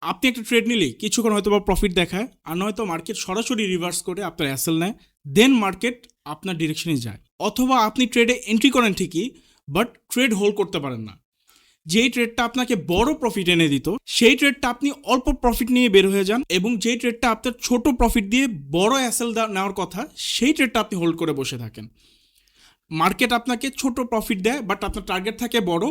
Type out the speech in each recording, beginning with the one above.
আপনি একটা ট্রেড নিলেই কিছুক্ষণ হয়তো বা প্রফিট দেখায়, আর নয়তো মার্কেট সরাসরি রিভার্স করে আপনার অ্যাসেল নেয়, দেন মার্কেট আপনার ডিরেকশনে যায়। অথবা আপনি ট্রেডে এন্ট্রি করেন ঠিকই, বাট ট্রেড হোল্ড করতে পারেন না। যেই ট্রেডটা আপনাকে বড় প্রফিট এনে দিত, সেই ট্রেডটা আপনি অল্প প্রফিট নিয়ে বের হয়ে যান, এবং যেই ট্রেডটা আপনার ছোট প্রফিট দিয়ে বড় অ্যাসেল নেওয়ার কথা, সেই ট্রেডটা আপনি হোল্ড করে বসে থাকেন। মার্কেট আপনাকে ছোট প্রফিট দেয়, বাট আপনার টার্গেট থাকে বড়,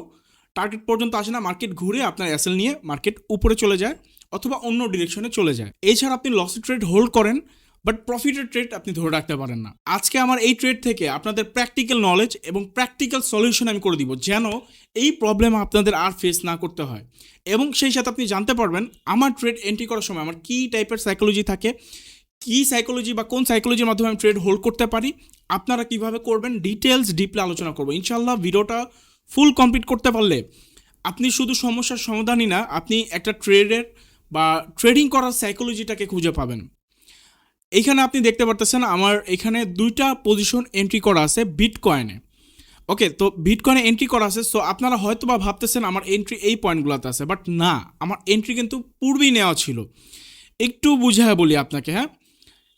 টার্গেট পর্যন্ত আসে না, মার্কেট ঘুরে আপনার অ্যাসেল নিয়ে মার্কেট উপরে চলে যায় অথবা অন্য ডিরেকশনে চলে যায়। এছাড়া আপনি লসের ট্রেড হোল্ড করেন, বাট প্রফিটের ট্রেড আপনি ধরে রাখতে পারেন না। আজকে আমার এই ট্রেড থেকে আপনাদের প্র্যাকটিক্যাল নলেজ এবং প্র্যাকটিক্যাল সলিউশন আমি করে দিব, যেন এই প্রবলেম আপনাদের আর ফেস না করতে হয়। এবং সেই সাথে আপনি জানতে পারবেন আমার ট্রেড এন্ট্রি করার সময় আমার কী টাইপের সাইকোলজি থাকে, কী সাইকোলজি বা কোন সাইকোলজির মাধ্যমে আমি ট্রেড হোল্ড করতে পারি, আপনারা কিভাবে করবেন, ডিটেলস ডিপলি আলোচনা করবো ইনশাল্লাহ। ভিডিওটা ফুল কমপ্লিট করতে পারলে আপনি শুধু সমস্যার সমাধানই না, আপনি একটা ট্রেডের বা ট্রেডিং করার সাইকোলজিটাকে খুঁজে পাবেন। এইখানে আপনি দেখতে পারতেছেন আমার এখানে দুইটা পজিশন এন্ট্রি করা আছে বিটকয়েনে। ওকে, তো বিটকয়েনে এন্ট্রি করা আছে। সো আপনারা হয়তো বা ভাবতেছেন আমার এন্ট্রি এই পয়েন্টগুলোতে আছে, বাট না, আমার এন্ট্রি কিন্তু পূর্বেই নেওয়া ছিল। একটু বুঝায় বলি আপনাকে, হ্যাঁ,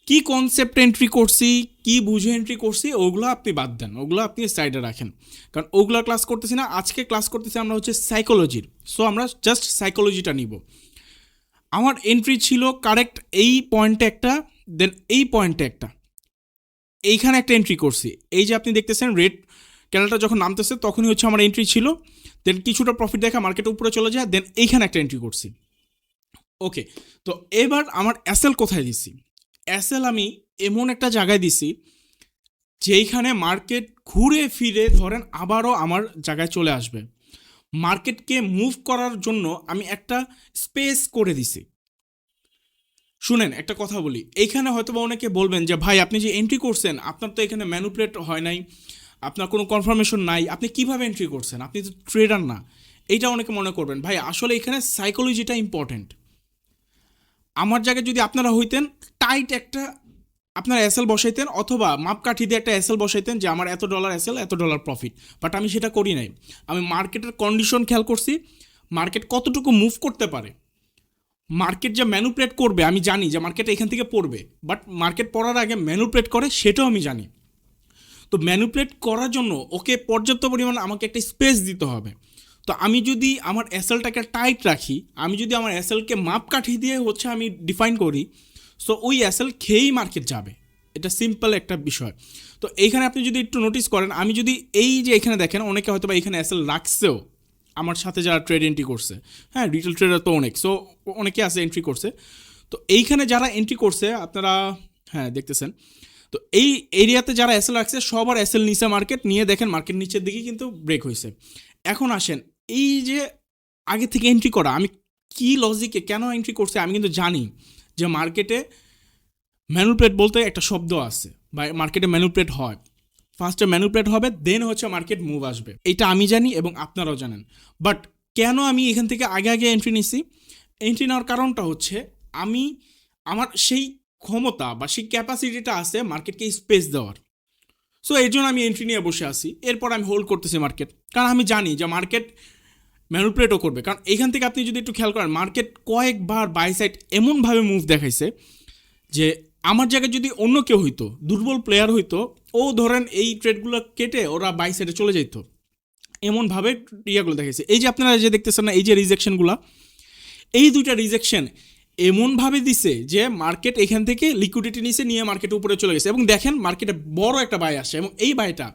কি কনসেপ্ট এন্ট্রি করছি, কি বুঝে এন্ট্রি করছি, ওগুলো আপনি বাদ দেন, ওগুলো আপনি সাইডে রাখেন, কারণ ওগুলো ক্লাস করতেছি না। আজকে ক্লাস করতেছি আমরা হচ্ছে সাইকোলজির। সো আমরা জাস্ট সাইকোলজিটা নিব। আমার এন্ট্রি ছিল কারেক্ট এই পয়েন্টে একটা, দেন এই পয়েন্টে একটা, এইখানে একটা এন্ট্রি করছি। এই যে আপনি দেখতেছেন রেড ক্যান্ডেলটা যখন নামতেছে তখনই হচ্ছে আমার এন্ট্রি ছিল, দেন কিছুটা প্রফিট দেখা মার্কেটের উপরে চলে যায়, দেন এইখানে একটা এন্ট্রি করছি। ওকে, তো এবার আমার অ্যাসেল কোথায় দিছি? অ্যাসেল আমি এমন একটা জায়গায় দিছি যেইখানে মার্কেট ঘুরে ফিরে ধরেন আবারও আমার জায়গায় চলে আসবে। মার্কেটকে মুভ করার জন্য আমি একটা স্পেস করে দিছি। শুনেন, একটা কথা বলি, এইখানে হয়তো বা অনেকে বলবেন যে ভাই আপনি যে এন্ট্রি করছেন আপনার তো এখানে ম্যানুপুলেট হয় নাই, আপনার কোনো কনফার্মেশন নাই, আপনি কিভাবে এন্ট্রি করছেন, আপনি তো ট্রেডার না। এইটা অনেকে মনে করবেন। ভাই আসলে এখানে সাইকোলজিটা ইম্পর্টেন্ট। আমার জায়গায় যদি আপনারা হইতেন, টাইট একটা আপনারা এসএল বসাইতেন, অথবা মাপকাঠি দিয়ে একটা এসএল বসাইতেন যে আমার এত ডলার এসএল, এত ডলার প্রফিট। বাট আমি সেটা করি নাই। আমি মার্কেটের কন্ডিশন খেয়াল করছি, মার্কেট কতটুকু মুভ করতে পারে, মার্কেট যা ম্যানুপ্লেট করবে আমি জানি যে মার্কেট এখান থেকে পড়বে, বাট মার্কেট পড়ার আগে ম্যানুপ্লেট করে সেটাও আমি জানি। তো ম্যানুপ্লেট করার জন্য ওকে পর্যাপ্ত পরিমাণ আমাকে একটা স্পেস দিতে হবে। তো আমি যদি আমার এসএলটাকে টাইট রাখি, আমি যদি আমার এসএলকে মাপকাঠি দিয়ে হচ্ছে আমি ডিফাইন করি, সো ওই এসএল খেয়েই মার্কেট যাবে। এটা সিম্পল একটা বিষয়। তো এইখানে আপনি যদি একটু নোটিস করেন, আমি যদি এই যে এখানে দেখেন অনেকে হয়তো বা এখানে এসএল রাখছেও, আমার সাথে যারা ট্রেড এন্ট্রি করছে, হ্যাঁ রিটেল ট্রেডার তো অনেক, সো অনেকে আছে এন্ট্রি করছে। তো এইখানে যারা এন্ট্রি করছে আপনারা হ্যাঁ দেখতেছেন, তো এই এরিয়াতে যারা এসএল রাখছে সবার এসএল নিচে মার্কেট নিয়ে দেখেন মার্কেট নিচের দিকে কিন্তু ব্রেক হয়েছে। এখন আসেন, এই যে আগে থেকে এন্ট্রি করা, আমি কি লজিকে কেন এন্ট্রি করছি আমি কিন্তু জানি যে মার্কেটে ম্যানুপ্লেট বলতে একটা শব্দ আছে, বা মার্কেটে ম্যানুপ্লেট হয়। ফার্স্টে ম্যানুপ্লেট হবে, দেন হচ্ছে মার্কেট মুভ আসবে, এটা আমি জানি এবং আপনারাও জানেন। বাট কেন আমি এখান থেকে আগে আগে এন্ট্রি নিছি? এন্ট্রি নেওয়ার কারণটা হচ্ছে আমি আমার সেই ক্ষমতা বা সেই ক্যাপাসিটিটা আছে মার্কেটকে স্পেস দেওয়ার। সো এর জন্য আমি এন্ট্রি নিয়ে বসে আছি, এরপর আমি হোল্ড করতেছি মার্কেট, কারণ আমি জানি যে মার্কেট ম্যানুপ্লেটও করবে। কারণ এখান থেকে আপনি যদি একটু খেয়াল করেন, মার্কেট কয়েকবার বাই সাইড এমনভাবে মুভ দেখাইছে যে আমার জায়গায় যদি অন্য কেউ হইতো, দুর্বল প্লেয়ার হইতো, ও ধরেন এই ট্রেডগুলো কেটে ওরা বাই সাইডে চলে যেত। এমনভাবে ইয়াগুলো দেখেছে। এই যে আপনারা যে দেখতেছেন না, এই যে রিজেকশনগুলো, এই দুইটা রিজেকশন এমনভাবে দিছে যে মার্কেট এখান থেকে লিকুইডিটি নিচে নিয়ে মার্কেট উপরে চলে গেছে, এবং দেখেন মার্কেটে বড় একটা বাই আসে, এবং এই বাইটা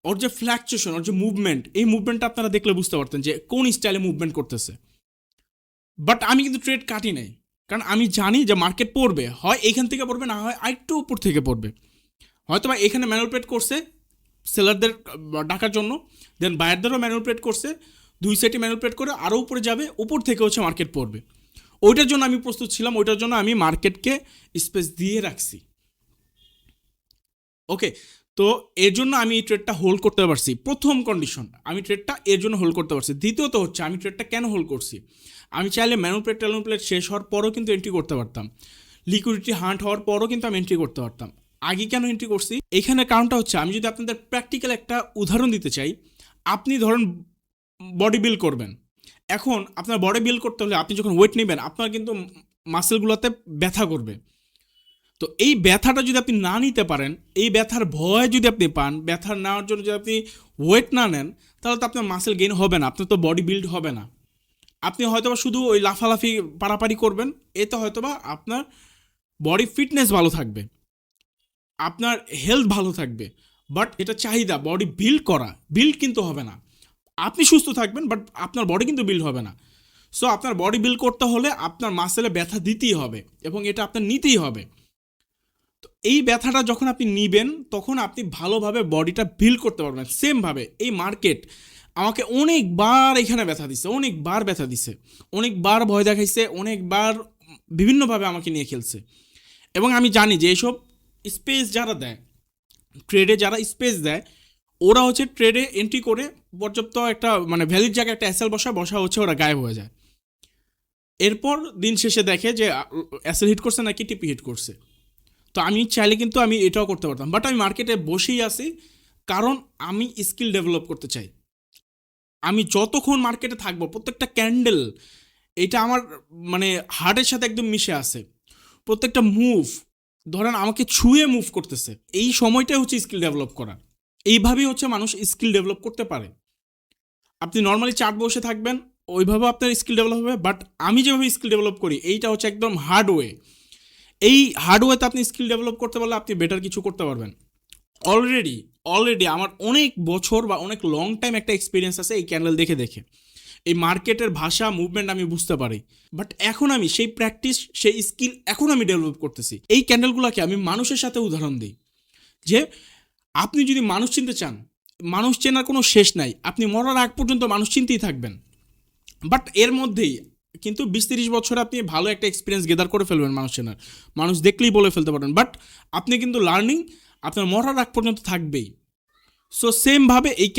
ওর যে ফ্ল্যাকচুয়েশন, ওর যে মুভমেন্ট, এই মুভমেন্টটা আপনারা দেখলে বুঝতে পারতেন যে কোন স্টাইলে মুভমেন্ট করতেছে। বাট আমি কিন্তু ট্রেড কাটি নাই, কারণ আমি জানি যে মার্কেট পড়বে, হয় এইখান থেকে পড়বে, না হয় আরেকটু উপর থেকে পড়বে। হয়তো বা এখানে ম্যানুপ্লেট করছে সেলারদের ডাকার জন্য, দেন বায়ারদেরও ম্যানুপ্লেট করছে, দুই সাইডে ম্যানুপ্লেট করে আরও উপরে যাবে, উপর থেকে হচ্ছে মার্কেট পড়বে। ওইটার জন্য আমি প্রস্তুত ছিলাম, ওইটার জন্য আমি মার্কেটকে স্পেস দিয়ে রাখছি। ওকে, তো এর জন্য আমি এই ট্রেডটা হোল্ড করতে পারছি। প্রথম কন্ডিশন, আমি ট্রেডটা এর জন্য হোল্ড করতে পারছি। দ্বিতীয়ত হচ্ছে আমি ট্রেডটা কেন হোল্ড করছি, আমি চাইলে ম্যানুপ্লেট শেষ হওয়ার পরও কিন্তু এন্ট্রি করতে পারতাম, লিকুইডিটি হান্ট হওয়ার পরও কিন্তু আমি এন্ট্রি করতে পারতাম। আগে কেন এন্ট্রি করছি, এখানে কারণটা হচ্ছে আমি যদি আপনাদের প্র্যাকটিক্যাল একটা উদাহরণ দিতে চাই, আপনি ধরেন বডি বিল্ড করবেন, এখন আপনার বডি বিল্ড করতে হলে আপনি যখন ওয়েট নেবেন আপনার কিন্তু মাসেলগুলোতে ব্যথা করবে। তো এই ব্যথাটা যদি আপনি না নিতে পারেন, এই ব্যথার ভয় যদি আপনি পান, ব্যথা নেওয়ার জন্য যদি আপনি ওয়েট না নেন, তাহলে তো আপনার মাসেল গেইন হবে না, আপনার তো বডি বিল্ড হবে না। আপনি হয়তোবা শুধু ওই লাফালাফি পারাপারি করবেন, এতে হয়তোবা আপনার বডি ফিটনেস ভালো থাকবে, আপনার হেলথ ভালো থাকবে, বাট এটা চাহিদা বডি বিল্ড কিন্তু হবে না। আপনি সুস্থ থাকবেন বাট আপনার বডি কিন্তু বিল্ড হবে না। সো আপনার বডি বিল্ড করতে হলে আপনার মাসেলে ব্যথা দিতেই হবে এবং এটা আপনার নিতেই হবে। তো এই ব্যথাটা যখন আপনি নিবেন তখন আপনি ভালোভাবে বডিটা বিল্ড করতে পারবেন। সেমভাবে এই মার্কেট আমাকে অনেকবার এখানে ব্যথা দিছে, অনেকবার ভয় দেখাইছে, অনেকবার বিভিন্নভাবে আমাকে নিয়ে খেলছে। এবং আমি জানি যে এইসব স্পেস যারা দেয়, ট্রেডে যারা স্পেস দেয়, ওরা হচ্ছে ট্রেডে এন্ট্রি করে পর্যাপ্ত একটা মানে ভ্যালিড জায়গায় একটা অ্যাসেল বসা হচ্ছে ওরা গায়েব হয়ে যায়। এরপর দিন শেষে দেখে যে অ্যাসেল হিট করছে নাকি টিপি হিট করছে। তো আমি চাইলে কিন্তু আমি এটাও করতে পারতাম, বাট আমি মার্কেটে বসেই আছি কারণ আমি স্কিল ডেভেলপ করতে চাই। আমি যতক্ষণ মার্কেটে থাকবো প্রত্যেকটা ক্যান্ডেল এটা আমার মানে হার্টের সাথে একদম মিশে আছে। প্রত্যেকটা মুভ ধরেন আমাকে ছুঁয়ে মুভ করতেছে, এই সময়টাই হচ্ছে স্কিল ডেভেলপ করা। এইভাবেই হচ্ছে মানুষ স্কিল ডেভেলপ করতে পারে। আপনি নর্মালি চার্ট বসে থাকবেন, ওইভাবে আপনার স্কিল ডেভেলপ হবে, বাট আমি যেভাবে স্কিল ডেভেলপ করি এইটা হচ্ছে একদম হার্ডওয়ে। এই হার্ডওয়েতে আপনি স্কিল ডেভেলপ করতে পারলে আপনি বেটার কিছু করতে পারবেন। অলরেডি আমার অনেক বছর বা অনেক লং টাইম একটা এক্সপিরিয়েন্স আছে এই ক্যান্ডেল দেখে এই মার্কেটের ভাষা মুভমেন্ট আমি বুঝতে পারি। বাট এখন আমি সেই প্র্যাকটিস সেই স্কিল এখন আমি ডেভেলপ করতেছি। এই ক্যান্ডেলগুলোকে আমি মানুষের সাথে উদাহরণ দিই যে আপনি যদি মানুষ চিনতে চান, মানুষ চেনার কোনো শেষ নাই, আপনি মরার আগ পর্যন্ত মানুষ চিনতেই থাকবেন। বাট এর মধ্যেই কিন্তু 20-30 বছর আপনি ভালো একটা এক্সপিরিয়েন্স গেদার করে ফেলবেন মানুষ চেনার, মানুষ দেখলেই বলে ফেলতে পারবেন। বাট আপনি কিন্তু লার্নিং আপনার মরার আগ পর্যন্ত থাকবেই। সো সেমভাবে এই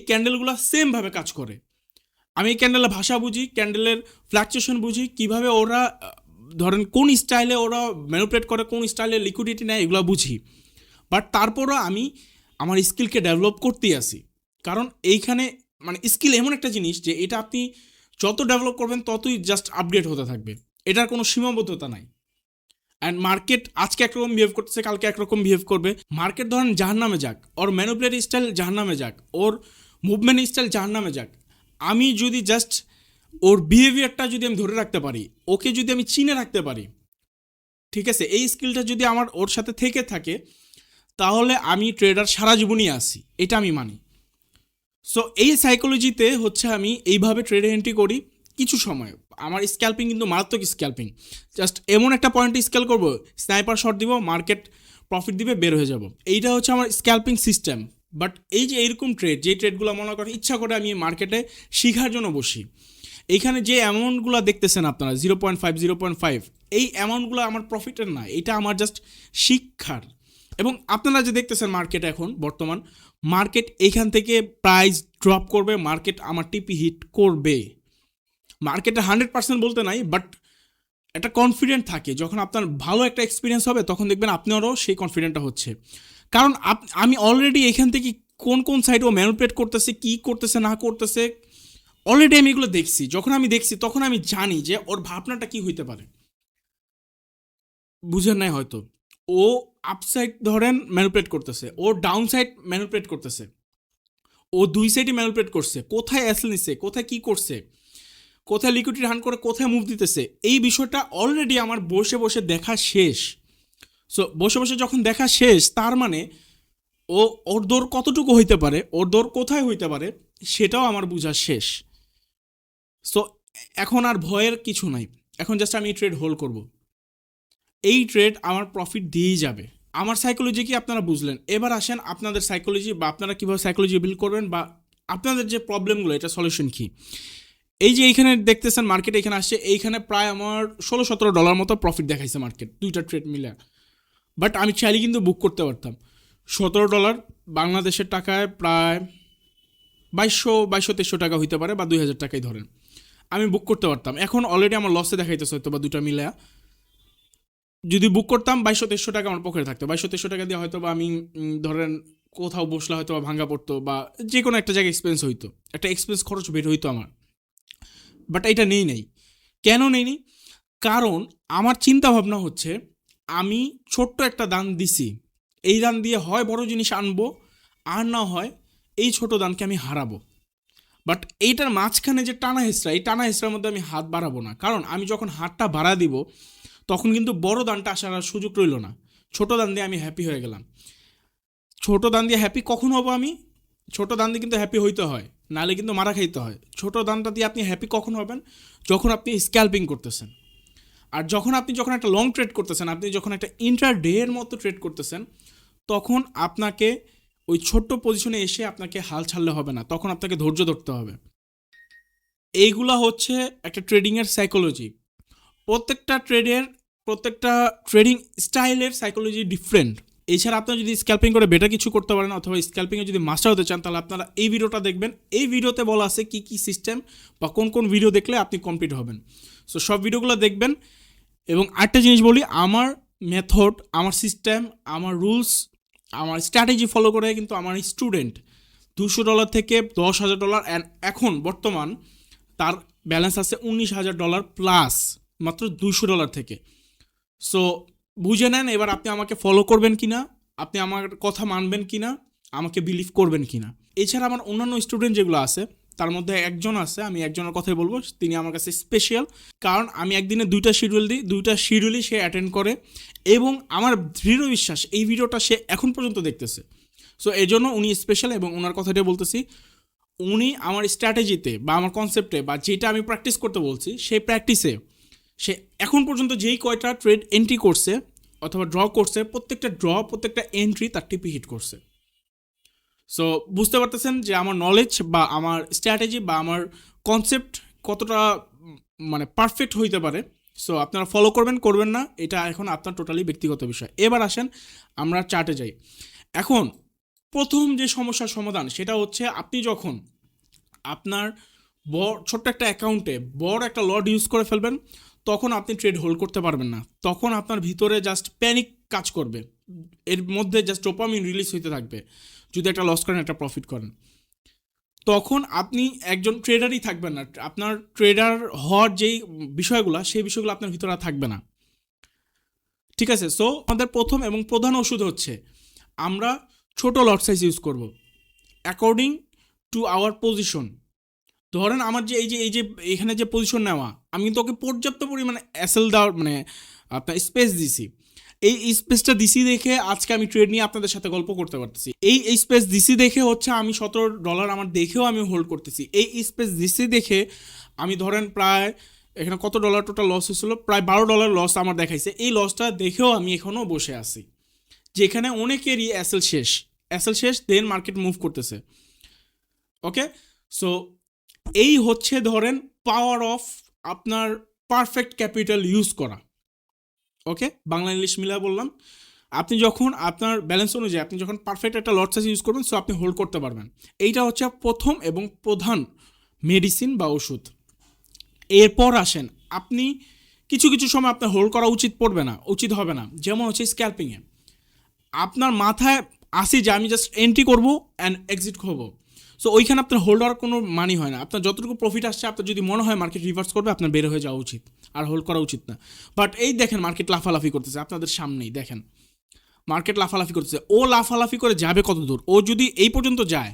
ক্যান্ডেলগুলো সেমভাবে কাজ করে। আমি এই ক্যান্ডেলের ভাষা বুঝি, ক্যান্ডেলের ফ্ল্যাকচুয়েশন বুঝি, কীভাবে ওরা ধরেন কোন স্টাইলে ওরা ম্যানিপুলেট করে, কোন স্টাইলে লিকুইডিটি নেয়, এগুলো বুঝি। বাট তারপরও আমি আমার স্কিলকে ডেভেলপ করতেই আসি, কারণ এইখানে মানে স্কিল এমন একটা জিনিস যে এটা আপনি যত ডেভেলপ করবেন ততই জাস্ট আপডেট হতে থাকবে, এটার কোনো সীমাবদ্ধতা নাই। অ্যান্ড মার্কেট আজকে একরকম বিহেভ করতেছে, কালকে একরকম বিহেভ করবে। মার্কেট ধরেন জাহান্নামে যাক, ওর ম্যানিপুলেট স্টাইল জাহান্নামে যাক, ওর মুভমেন্ট স্টাইল জাহান্নামে যাক, আমি যদি জাস্ট ওর বিহেভিয়ারটা যদি আমি ধরে রাখতে পারি, ওকে যদি আমি চিনে রাখতে পারি, ঠিক আছে, এই স্কিলটা যদি আমার ওর সাথে থেকে থাকে, তাহলে আমি ট্রেডার সারা জীবনই আসি, এটা আমি মানি। সো এই সাইকোলজিতে হচ্ছে আমি এইভাবে ট্রেডে এন্ট্রি করি। কিছু সময় আমার স্ক্যাল্পিং কিন্তু মারাত্মক স্ক্যাল্পিং, জাস্ট এমন একটা পয়েন্টে স্ক্যাল করবো, স্নাইপার শট দিব, মার্কেট প্রফিট দিবে, বের হয়ে যাব, এইটা হচ্ছে আমার স্ক্যাল্পিং সিস্টেম। বাট এই যে এইরকম ট্রেড, যে ট্রেডগুলো মনে করেন ইচ্ছা করে আমি মার্কেটে শেখার জন্য বসি, এইখানে যে অ্যামাউন্টগুলো দেখতেছেন আপনারা 0.5 এই অ্যামাউন্টগুলো আমার প্রফিটের না, এটা আমার জাস্ট শিক্ষার। এবং আপনারা যে দেখতেছেন মার্কেট এখন বর্তমান মার্কেট এইখান থেকে প্রাইস ড্রপ করবে, মার্কেট আমার টিপি হিট করবে, মার্কেটে 100% বলতে নাই, বাট একটা কনফিডেন্ট থাকে। যখন আপনার ভালো একটা এক্সপিরিয়েন্স হবে তখন দেখবেন আপনারও সেই কনফিডেন্টটা হচ্ছে, কারণ আমি অলরেডি এখান থেকে কোন সাইড ও ম্যানিপুলেট করতেছে, কী করতেছে না করতেছে, অলরেডি আমি এগুলো দেখছি। যখন আমি দেখছি তখন আমি জানি যে ওর ভাবনাটা কি হইতে পারে। বুঝেন নাই হয়তো, ও আপসাইড ধরেন ম্যানিপুলেট করতেছে, ও ডাউন সাইড ম্যানিপুলেট করতেছে, ও দুই সাইডই ম্যানিপুলেট করছে, কোথায় অ্যাসেল নিচ্ছে, কোথায় কি করছে, কোথায় লিকুইডিটি রান করে, কোথায় মুভ দিতেছে, এই বিষয়টা অলরেডি আমার বসে দেখা শেষ। সো বসে যখন দেখা শেষ, তার মানে ওর দৌড় কতটুকু হইতে পারে, ওর দৌড় কোথায় হইতে পারে, সেটাও আমার বোঝা শেষ। সো এখন আর ভয়ের কিছু নাই, এখন জাস্ট আমি ট্রেড হোল্ড করব, এই ট্রেড আমার প্রফিট দিয়েই যাবে। আমার সাইকোলজি কি আপনারা বুঝলেন, এবার আসেন আপনাদের সাইকোলজি, বা আপনারা কীভাবে সাইকোলজি বিল্ড করবেন, বা আপনাদের যে প্রবলেমগুলো এটা সলিউশন কী। এই যে এইখানে দেখতেছেন মার্কেট এখানে আসছে, এইখানে প্রায় আমার $16-17 মতো প্রফিট দেখাইছে মার্কেট, দুইটা ট্রেড মিলে। বাট আমি চাইলে কিন্তু বুক করতে পারতাম, $17 বাংলাদেশের টাকায় প্রায় 2200-2300 টাকা হইতে পারে, বা 2000 টাকাই ধরেন, আমি বুক করতে পারতাম। এখন অলরেডি আমার লসে দেখাইতেছে হয়তো, বা দুটা মিলে যদি বুক করতাম 2200-2300 টাকা আমার পকেটে থাকতো, 2200-2300 টাকা দিয়ে হয়তো বা আমি ধরেন কোথাও বসলে হয়তো বা ভাঙ্গা পড়তো, বা যে কোনো একটা জায়গায় এক্সপেন্স হইতো, একটা এক্সপেন্স খরচ বের হইতো আমার। বাট এটা নেই নাই। কেন নেইনি? কারণ আমার চিন্তা ভাবনা হচ্ছে আমি ছোট্ট একটা দান দিছি, এই দান দিয়ে হয় বড় জিনিস আনবো, আর না হয় এই ছোট দানকে আমি হারাবো। বাট এইটার মাঝখানে যে টানা হেঁচড়া, এই টানা হেঁচড়ার মধ্যে আমি হাত বাড়াবো না, কারণ আমি যখন হাতটা বাড়া দিব তখন কিন্তু বড় দানটা আসার আর সুযোগ রইল না। ছোট দান দিয়ে আমি হ্যাপি হয়ে গেলাম। ছোট দান দিয়ে হ্যাপি কখন হব আমি? ছোট দান দিয়ে কিন্তু হ্যাপি হইতে হয়, নাহলে কিন্তু মারা খাইতে হয়। ছোট দানটা দিয়ে আপনি হ্যাপি কখন হবেন? যখন আপনি স্ক্যাল্পিং করতেছেন। আর যখন একটা লং ট্রেড করতেছেন, আপনি যখন একটা ইন্টার ডে এর মতো ট্রেড করতেছেন, তখন আপনাকে ওই ছোট্ট পজিশনে এসে আপনাকে হাল ছাড়লে হবে না, তখন আপনাকে ধৈর্য ধরতে হবে। এইগুলা হচ্ছে একটা ট্রেডিংয়ের সাইকোলজি। প্রত্যেকটা ট্রেডিং স্টাইলের সাইকোলজি ডিফারেন্ট। এছাড়া আপনারা যদি স্ক্যাল্পিং করে বেটার কিছু করতে পারেন, অথবা স্ক্যাল্পিংয়ে যদি মাস্টার হতে চান, তাহলে আপনারা এই ভিডিওটা দেখবেন। এই ভিডিওতে বলা আছে কী কী সিস্টেম বা কোন কোন ভিডিও দেখলে আপনি কমপ্লিট হবেন। সো সব ভিডিওগুলো দেখবেন। এবং আরেকটা জিনিস বলি, আমার মেথড, আমার সিস্টেম, আমার রুলস, আমার স্ট্র্যাটেজি ফলো করে কিন্তু আমার স্টুডেন্ট $200 থেকে $10,000, অ্যান্ড এখন বর্তমান তার ব্যালেন্স আছে $19,000 প্লাস, মাত্র $200 থেকে। সো বুঝে নেন এবার আপনি আমাকে ফলো করবেন কি না, আপনি আমার কথা মানবেন কি না, আমাকে বিলিভ করবেন কি না। এছাড়া আমার অন্যান্য স্টুডেন্ট যেগুলো আছে, তার মধ্যে একজন আছে, আমি একজনের কথাই বলবো, তিনি আমার কাছে স্পেশাল। কারণ আমি একদিনে 2টা শিডিউল দিই, 2টা শিডিউলই সে অ্যাটেন্ড করে, এবং আমার দৃঢ় বিশ্বাস এই ভিডিওটা সে এখন পর্যন্ত দেখতেছে। সো এই জন্য উনি স্পেশাল, এবং ওনার কথাটাই বলতেছি। উনি আমার স্ট্র্যাটেজিতে বা আমার কনসেপ্টে বা যেটা আমি প্র্যাকটিস করতে বলছি, সেই প্র্যাকটিসে সে এখন পর্যন্ত যেই কয়টা ট্রেড এন্ট্রি করছে অথবা ড্র করছে, প্রত্যেকটা এন্ট্রি তার টিপি হিট করছে। সো বুঝতে পারতেছেন যে আমার নলেজ বা আমার স্ট্র্যাটেজি বা আমার কনসেপ্ট কতটা মানে পারফেক্ট হইতে পারে। সো আপনারা ফলো করবেন না, এটা এখন আপনার টোটালি ব্যক্তিগত বিষয়। এবার আসেন আমরা চার্টে যাই। এখন প্রথম যে সমস্যার সমাধান, সেটা হচ্ছে আপনি যখন আপনার ছোট্ট একটা অ্যাকাউন্টে বড় একটা লট ইউজ করে ফেলবেন, তখন আপনি ট্রেড হোল্ড করতে পারবেন না। তখন আপনার ভিতরে জাস্ট প্যানিক কাজ করবে, এর মধ্যে জাস্ট ডোপামিন রিলিজ হইতে থাকবে। যদি একটা লস করেন, একটা প্রফিট করেন, তখন আপনি একজন ট্রেডারই থাকবেন না। আপনার ট্রেডার হওয়ার যেই বিষয়গুলো, সেই বিষয়গুলো আপনার ভিতরে আর থাকবে না। ঠিক আছে? সো আমাদের প্রথম এবং প্রধান ওষুধ হচ্ছে আমরা ছোট লট সাইজ ইউজ করব অ্যাকর্ডিং টু আওয়ার পজিশন। ধরেন আমার যে এই যে এখানে যে পজিশন নেওয়া, আমি কিন্তু ওকে পর্যাপ্ত পরিমাণে অ্যাসেল দেওয়ার মানে আপনার স্পেস দিছি। এই স্পেসটা দিছি দেখে আজকে আমি ট্রেড নিয়ে আপনাদের সাথে গল্প করতে পারতেছি। এই স্পেস দিছি দেখে হচ্ছে আমি $17 আমার দেখেও আমি হোল্ড করতেছি। এই স্পেস দিছি দেখে আমি ধরেন প্রায় এখানে কত ডলার টোটাল লস হয়েছিল, প্রায় $12 লস আমার দেখাইছে। এই লসটা দেখেও আমি এখনও বসে আছি, যেখানে অনেকেরই অ্যাসেল শেষ দেন মার্কেট মুভ করতেছে। ওকে, সো এই হচ্ছে ধরেন পাওয়ার অফ আপনার পারফেক্ট ক্যাপিটাল ইউজ করা। ওকে, বাংলা ইংলিশ মিলা বললাম। আপনি যখন আপনার ব্যালেন্স অনুযায়ী আপনি যখন পারফেক্ট একটা লট সাইজ ইউজ করবেন, সো আপনি হোল্ড করতে পারবেন। এইটা হচ্ছে প্রথম এবং প্রধান মেডিসিন বা ওষুধ। এরপর আসেন, আপনি কিছু সময় আপনার হোল্ড করা উচিত হবে না। যেমন হচ্ছে স্ক্যাল্পিংয়ে আপনার মাথায় আসি যে আমি জাস্ট এন্ট্রি করবো অ্যান্ড এক্সিট হবো। সো ওইখানে আপনার হোল্ড হওয়ার কোনো মানি হয় না। আপনার যতটুকু প্রফিট আসছে, আপনার যদি মনে হয় মার্কেট রিভার্স করবে, আপনার বের হয়ে যাওয়া উচিত, আর হোল্ড করা উচিত না। বাট এই দেখেন মার্কেট লাফালাফি করতেছে আপনাদের সামনেই, দেখেন মার্কেট লাফালাফি করতেছে। ও লাফালাফি করে যাবে কত দূর? ও যদি এই পর্যন্ত যায়,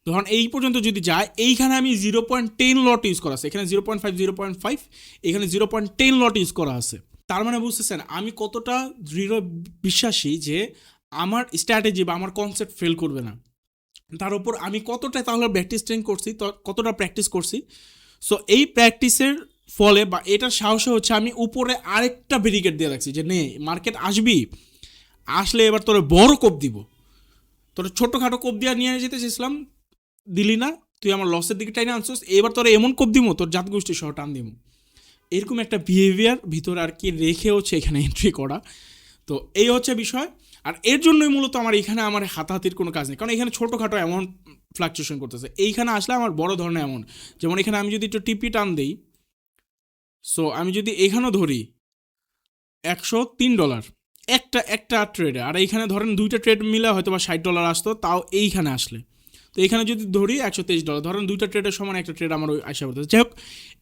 ধরুন এই পর্যন্ত যদি যায়, এইখানে আমি 0.10 লট ইউজ করা আছে, এখানে 0.5, এখানে 0.10 লট ইউজ করা আছে। তার মানে বুঝতেছেন আমি কতটা দৃঢ় বিশ্বাসী যে আমার স্ট্র্যাটেজি বা আমার কনসেপ্ট ফেল করবে না। তার উপর আমি কতটা তাহলে কতটা প্র্যাকটিস করছি। সো এই প্র্যাকটিসের ফলে বা এটার সাহসে হচ্ছে আমি উপরে আরেকটা ব্যারিকেড দিয়ে রাখছি যে নে মার্কেট আসলে এবার তোর বড় কোপ দিব। তোর ছোটোখাটো কোপ দিয়ে নিয়ে যেতে চেয়েছিলাম, দিলি না, তুই আমার লসের দিকে টাইনে আনছিস, এবার তোর এমন কোপ দিব তোর জাত গোষ্ঠী সহ টান দিব। এরকম একটা বিহেভিয়ার ভিতরে আর কি রেখে হচ্ছে এখানে এন্ট্রি করা। তো এই হচ্ছে বিষয়। আর এর জন্যই মূলত আমার এখানে আমার হাতাহাতির কোনো কাজ নেই, কারণ এখানে ছোটোখাটো এমন ফ্লাকচুয়েশন করতেছে। এইখানে আসলে আমার বড় ধরনের এমন, যেমন এখানে আমি যদি একটু টিপি টান দিই, সো আমি যদি এখানেও ধরি $103 একটা ট্রেডে, আর এইখানে ধরেন 2টা ট্রেড মিলে হয়তো বা $60 আসতো, তাও এইখানে আসলে। তো এখানে যদি ধরি $123, ধরেন দুইটা ট্রেডের সমান একটা ট্রেড আমার ওই আশা করতেছে। যাই হোক,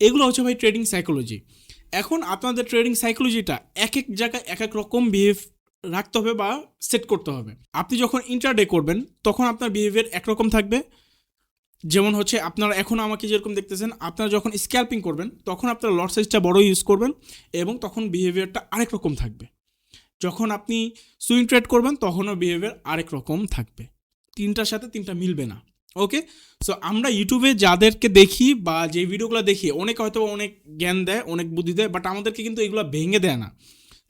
এগুলো হচ্ছে ভাই ট্রেডিং সাইকোলজি। এখন আপনাদের ট্রেডিং সাইকোলজিটা এক এক জায়গায় এক এক রকম বিহেভ রাখতে হবে বা সেট করতে হবে। আপনি যখন ইন্টারডে করবেন তখন আপনার বিহেভিয়ার একরকম থাকবে, যেমন হচ্ছে আপনারা এখন আমাকে যেরকম দেখতেছেন, আপনারা যখন স্ক্যাল্পিং করবেন তখন আপনারা লট সাইজটা বড় ইউজ করবেন এবং তখন বিহেভিয়ারটা আরেক রকম থাকবে। যখন আপনি সুইং ট্রেড করবেন তখনও বিহেভিয়ার আরেক রকম থাকবে, তিনটার সাথে তিনটা মিলবে না। ওকে, সো আমরা ইউটিউবে যাদেরকে দেখি বা যে ভিডিওগুলো দেখি, অনেকে হয়তো অনেক জ্ঞান দেয়, অনেক বুদ্ধি দেয়, বাট আমাদেরকে কিন্তু এগুলো ভেঙে দেয় না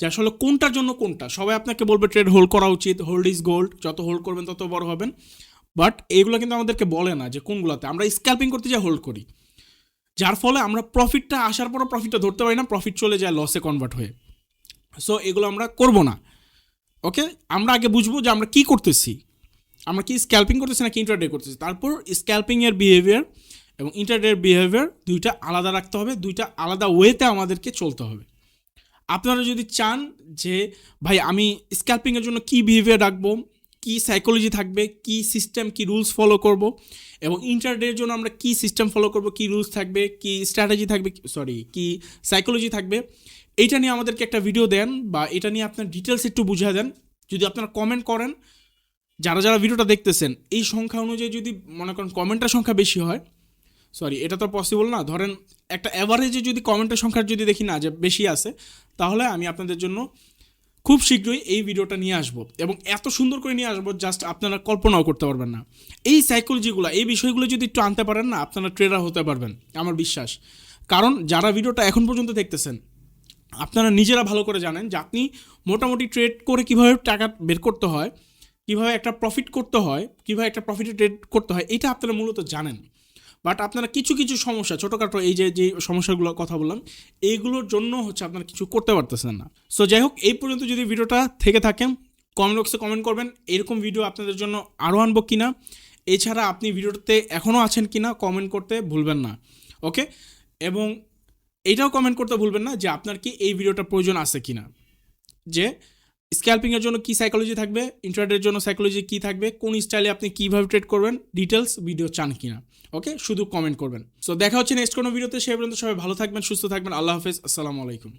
যে আসলে কোনটার জন্য কোনটা। সবাই আপনাকে বলবে ট্রেড হোল্ড করা উচিত, হোল্ড ইজ গোল্ড, যত হোল্ড করবেন তত বড় হবেন, বাট এইগুলো কিন্তু আমাদেরকে বলে না যে কোনগুলোতে। আমরা স্ক্যাল্পিং করতে যাই হোল্ড করি, যার ফলে আমরা প্রফিটটা আসার পরও প্রফিটটা ধরতে পারি না, প্রফিট চলে যায় লসে কনভার্ট হয়ে। সো এগুলো আমরা করব না। ওকে, আমরা আগে বুঝবো যে আমরা কি করতেছি, আমরা কি স্ক্যাল্পিং করতেছি না কি ইন্টারডে করতেছি। তারপর স্ক্যাল্পিংয়ের বিহেভিয়ার এবং ইন্টারডের বিহেভিয়ার দুইটা আলাদা রাখতে হবে, দুইটা আলাদা ওয়েতে আমাদেরকে চলতে হবে। আপনারা যদি চান যে ভাই আমি স্ক্যাল্পিংয়ের জন্য কি বিহেভিয়ার রাখবো, কি সাইকোলজি থাকবে, কি সিস্টেম, কি রুলস ফলো করব, এবং ইন্টারডের জন্য আমরা কি সিস্টেম ফলো করব, কি রুলস থাকবে, কি স্ট্র্যাটেজি থাকবে, কি সাইকোলজি থাকবে, এইটা নিয়ে আমাদেরকে একটা ভিডিও দেন বা এটা নিয়ে আপনার ডিটেলস একটু বুঝিয়ে দেন। যদি আপনারা কমেন্ট করেন, যারা যারা ভিডিওটা দেখতেছেন এই সংখ্যা অনুযায়ী যদি মনে করেন কমেন্টের সংখ্যা বেশি হয়, এটা তো পসিবল না, ধরেন একটা অ্যাভারেজে যদি কমেন্টের সংখ্যা যদি দেখি না যে বেশি আছে, তাহলে আমি আপনাদের জন্য খুব শীঘ্রই এই ভিডিওটা নিয়ে আসবো এবং এত সুন্দর করে নিয়ে আসবো জাস্ট আপনারা কল্পনাও করতে পারবেন না। এই সাইকোলজিগুলো, এই বিষয়গুলো যদি একটু আনতে পারেন না, আপনারা ট্রেডার হতে পারবেন আমার বিশ্বাস। কারণ যারা ভিডিওটা এখন পর্যন্ত দেখতেছেন আপনারা নিজেরা ভালো করে জানেন যে আপনি মোটামুটি ট্রেড করে কীভাবে টাকা বের করতে হয়, কীভাবে একটা প্রফিট করতে হয়, কীভাবে একটা প্রফিটে ট্রেড করতে হয়, এটা আপনারা মূলত জানেন। বাট আপনারা কিছু কিছু সমস্যা, ছোটোখাটো এই যে সমস্যাগুলোর কথা বললাম, এইগুলোর জন্য হচ্ছে আপনারা কিছু করতে পারতেছেন না। সো যাই হোক, এই পর্যন্ত যদি ভিডিওটা থেকে থাকে কমেন্ট বক্সে কমেন্ট করবেন এরকম ভিডিও আপনাদের জন্য আরও আনবো কিনা। এছাড়া আপনি ভিডিওতে এখনও আছেন কিনা কমেন্ট করতে ভুলবেন না। ওকে, এবং এইটাও কমেন্ট করতে ভুলবেন না যে আপনার কি এই ভিডিওটা প্রয়োজন আছে কিনা, যে স্ক্যাল্পিংয়ের জন্য কী সাইকোলজি থাকবে, ইন্ট্রাডের জন্য সাইকোলজি কী থাকবে, কোন স্টাইলে আপনি কীভাবে ট্রেড করবেন, ডিটেলস ভিডিও চান কিনা। ওকে, শুধু কমেন্ট করবেন। সো দেখা হচ্ছে নেক্সট কোনো ভিডিওতে। সেই পর্যন্ত সবাই ভালো থাকবেন, সুস্থ থাকবেন। আল্লাহ হাফেজ, আসসালামু আলাইকুম।